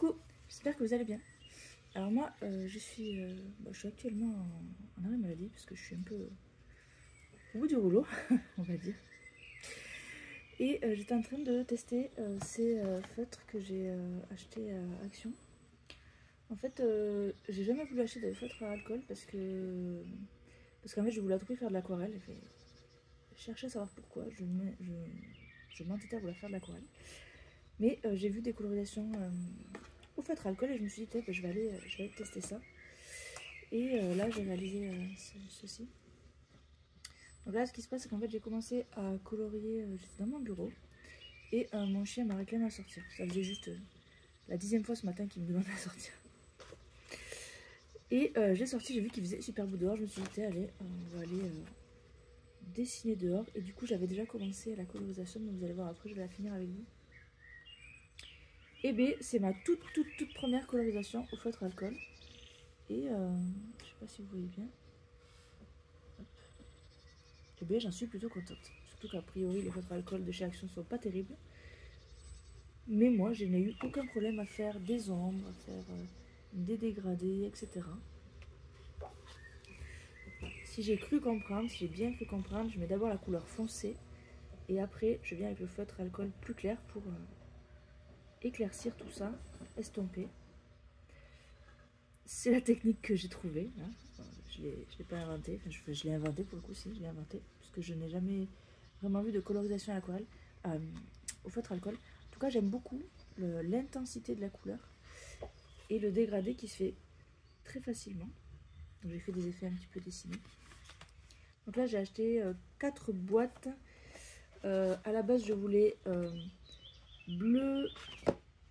Coucou, j'espère que vous allez bien. Alors moi, je suis actuellement en arrêt maladie parce que je suis un peu au bout du rouleau, on va dire. Et j'étais en train de tester ces feutres que j'ai achetés à Action. En fait, j'ai jamais voulu acheter des feutres à alcool parce qu'en fait, je voulais à tout prix faire de l'aquarelle. Je cherchais à savoir pourquoi. Je m'entêtais à vouloir faire de l'aquarelle. Mais j'ai vu des colorisations au feutre alcool et je me suis dit, je vais aller tester ça. Et là, j'ai réalisé ceci. Donc là, ce qui se passe, c'est qu'en fait, j'ai commencé à colorier, j'étais dans mon bureau. Et mon chien m'a réclamé à sortir. Ça faisait juste la 10e fois ce matin qu'il me demandait à sortir. Et j'ai sorti, j'ai vu qu'il faisait super beau dehors. Je me suis dit, allez, on va aller dessiner dehors. Et du coup, j'avais déjà commencé la colorisation. Donc vous allez voir, après, je vais la finir avec vous. Et bien, c'est ma toute première colorisation au feutre alcool. Et je sais pas si vous voyez bien. Et bien, j'en suis plutôt contente. Surtout qu'a priori, les feutres alcool de chez Action sont pas terribles. Mais moi, je n'ai eu aucun problème à faire des ombres, à faire des dégradés, etc. Si j'ai cru comprendre, si j'ai bien cru comprendre, je mets d'abord la couleur foncée. Et après, je viens avec le feutre alcool plus clair pour éclaircir tout ça, estomper. C'est la technique que j'ai trouvée. Hein. Je ne l'ai pas inventée. Enfin, je l'ai inventée pour le coup, si, je l'ai inventée. Parce que je n'ai jamais vraiment vu de colorisation à l'aquarelle, au feutre alcool. En tout cas, j'aime beaucoup l'intensité de la couleur et le dégradé qui se fait très facilement. Donc j'ai fait des effets un petit peu dessinés. Donc là, j'ai acheté 4 boîtes. À la base, je voulais bleu.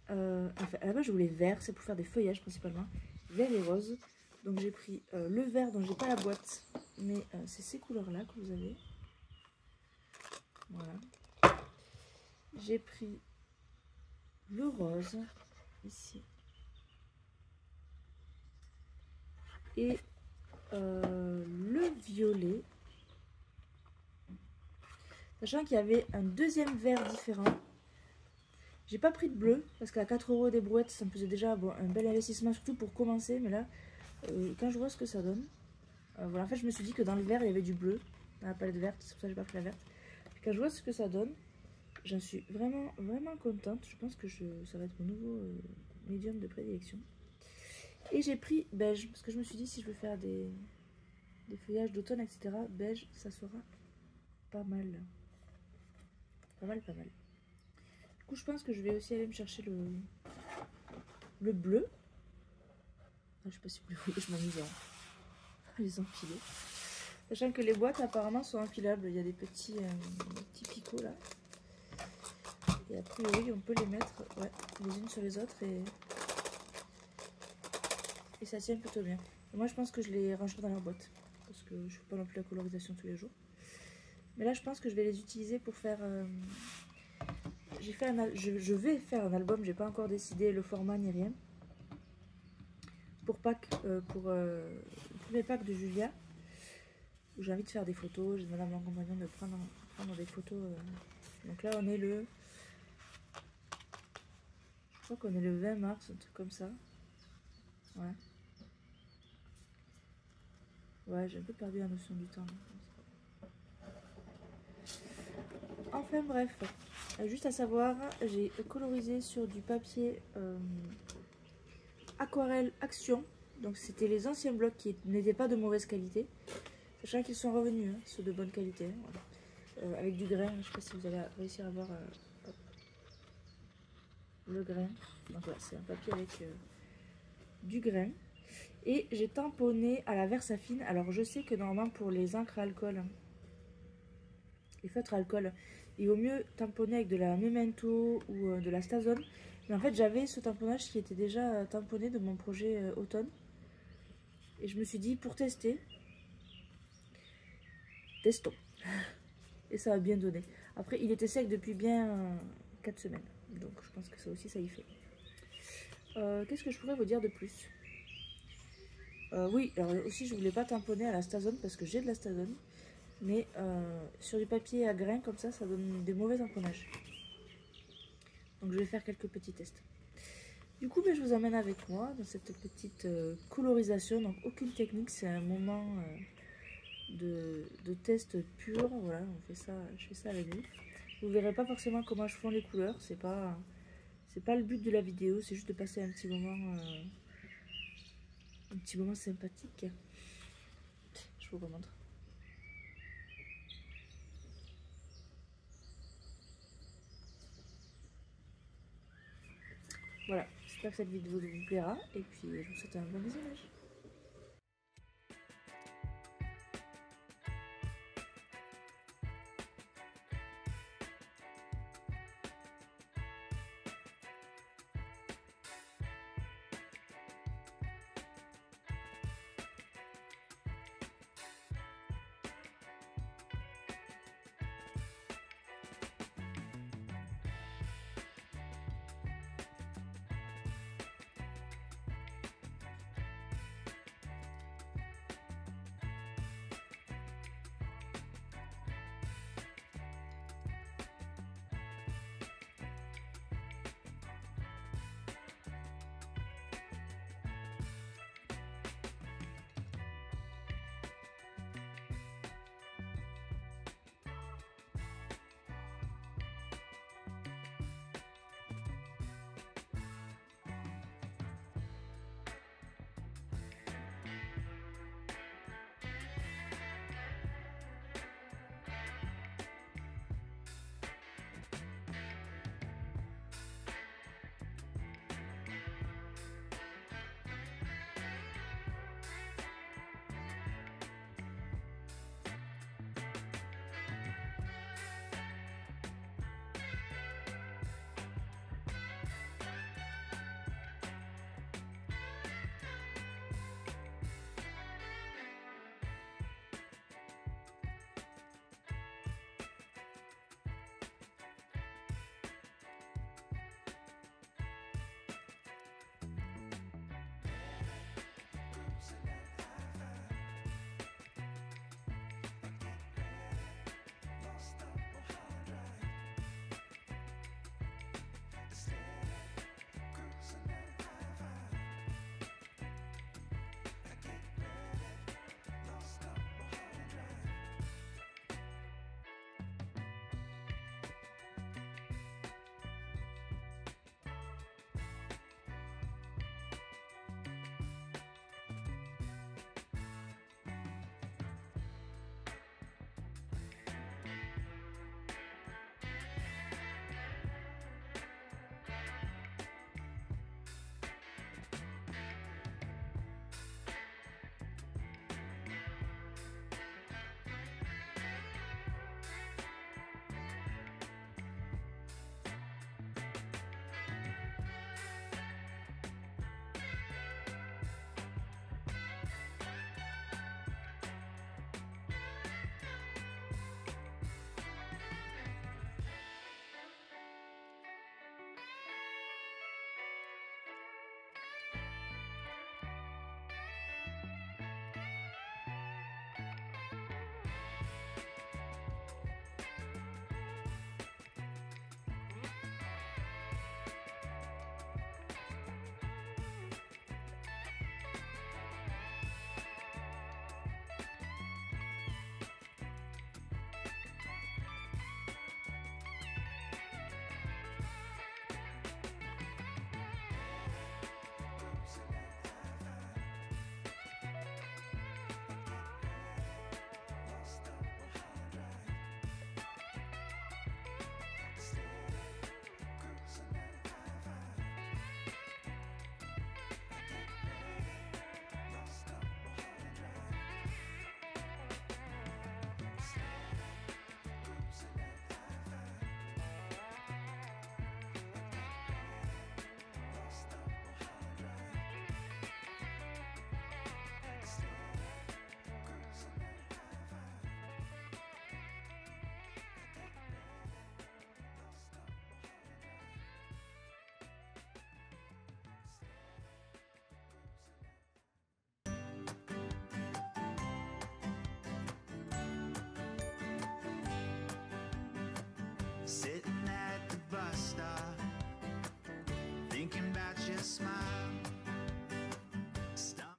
Enfin, à la base, je voulais vert. C'est pour faire des feuillages principalement. Vert et rose. Donc j'ai pris le vert dont j'ai pas la boîte. Mais c'est ces couleurs-là que vous avez. Voilà. J'ai pris le rose. Ici. Et le violet. Sachant qu'il y avait un deuxième vert différent. J'ai pas pris de bleu parce qu'à 4 € des brouettes, ça me faisait déjà un bel investissement, surtout pour commencer. Mais là, quand je vois ce que ça donne, voilà, en fait, je me suis dit que dans le vert, il y avait du bleu, dans la palette verte, c'est pour ça que j'ai pas pris la verte. Puis quand je vois ce que ça donne, j'en suis vraiment contente. Je pense que ça va être mon nouveau médium de prédilection. Et j'ai pris beige parce que je me suis dit, si je veux faire des feuillages d'automne, etc., beige, ça sera pas mal. Pas mal. Du coup, je pense que je vais aussi aller me chercher le bleu. Ah, je sais pas si vous voulez, je m'amuse à les empiler. Sachant que les boîtes apparemment sont empilables. Il y a des petits picots là. Et a priori, on peut les mettre les unes sur les autres et ça tient plutôt bien. Et moi, je pense que je les rangerai dans leur boîte. Parce que je ne fais pas non plus la colorisation tous les jours. Mais là, je pense que je vais les utiliser pour faire... je vais faire un album, j'ai pas encore décidé le format ni rien. Pour Pâques, le premier Pâques de Julia, où j'ai envie de faire des photos. J'ai demandé à mon compagnon de prendre des photos. Donc là, on est le... Je crois qu'on est le 20 mars, un truc comme ça. Ouais. Ouais, j'ai un peu perdu la notion du temps. Enfin bref, juste à savoir, j'ai colorisé sur du papier aquarelle Action. Donc c'était les anciens blocs qui n'étaient pas de mauvaise qualité. Sachant qu'ils sont revenus, hein, ceux de bonne qualité. Hein, voilà. Avec du grain, je ne sais pas si vous allez réussir à voir le grain. Donc voilà, c'est un papier avec du grain. Et j'ai tamponné à la Versafine. Alors je sais que normalement pour les encres à alcool, hein, les feutres à alcool, il vaut mieux tamponner avec de la Memento ou de la Stazone. Mais en fait, j'avais ce tamponnage qui était déjà tamponné de mon projet automne. Et je me suis dit, pour tester, testons. Et ça a bien donné. Après, il était sec depuis bien 4 semaines. Donc, je pense que ça aussi, ça y fait. Qu'est-ce que je pourrais vous dire de plus? Oui, alors aussi, je voulais pas tamponner à la Stazone parce que j'ai de la Stazone. Mais sur du papier à grains comme ça donne des mauvais tamponnages. Donc je vais faire quelques petits tests. Du coup, ben, je vous amène avec moi dans cette petite colorisation. Donc aucune technique, c'est un moment de test pur. Voilà, je fais ça avec vous. Vous verrez pas forcément comment je fonds les couleurs. C'est pas le but de la vidéo. C'est juste de passer un petit moment sympathique. Je vous remontre. Voilà, j'espère que cette vidéo vous plaira et puis je vous souhaite un bon visionnage.